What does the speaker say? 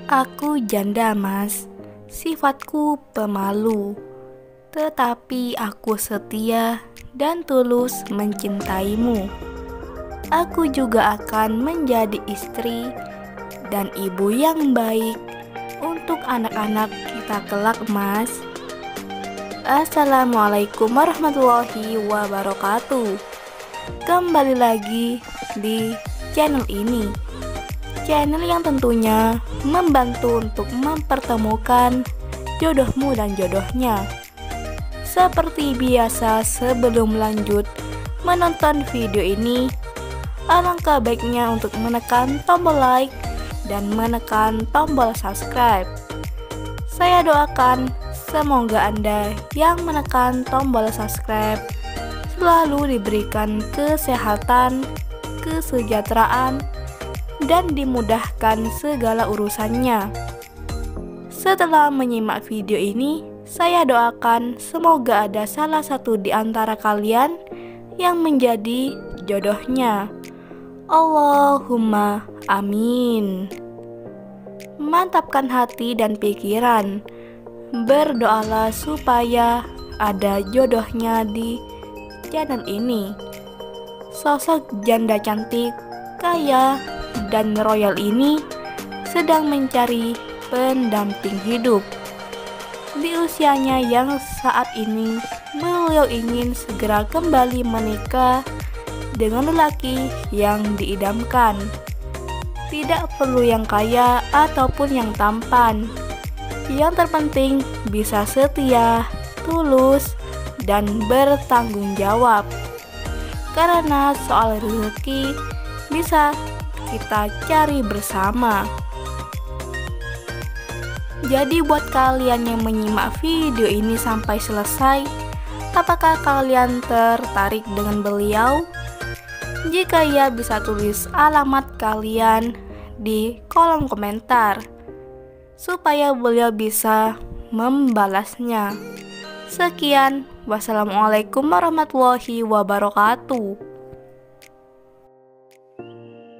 Aku janda, Mas. Sifatku pemalu, tetapi aku setia dan tulus mencintaimu. Aku juga akan menjadi istri dan ibu yang baik untuk anak-anak kita kelak, Mas. Assalamualaikum warahmatullahi wabarakatuh. Kembali lagi di channel ini, channel yang tentunya membantu untuk mempertemukan jodohmu dan jodohnya. Seperti biasa, sebelum lanjut menonton video ini, alangkah baiknya untuk menekan tombol like dan menekan tombol subscribe. Saya doakan semoga Anda yang menekan tombol subscribe selalu diberikan kesehatan, kesejahteraan, dan dimudahkan segala urusannya. Setelah menyimak video ini, saya doakan semoga ada salah satu di antara kalian yang menjadi jodohnya. Allahumma amin. Mantapkan hati dan pikiran. Berdoalah supaya ada jodohnya di channel ini. Sosok janda cantik, kaya, dan royal ini sedang mencari pendamping hidup. Di usianya yang saat ini, beliau ingin segera kembali menikah dengan lelaki yang diidamkan. Tidak perlu yang kaya ataupun yang tampan. Yang terpenting bisa setia, tulus, dan bertanggung jawab. Karena soal rezeki bisa kita cari bersama. Jadi buat kalian yang menyimak video ini sampai selesai, apakah kalian tertarik dengan beliau? Jika ya, bisa tulis alamat kalian di kolom komentar supaya beliau bisa membalasnya. Sekian, wassalamualaikum warahmatullahi wabarakatuh.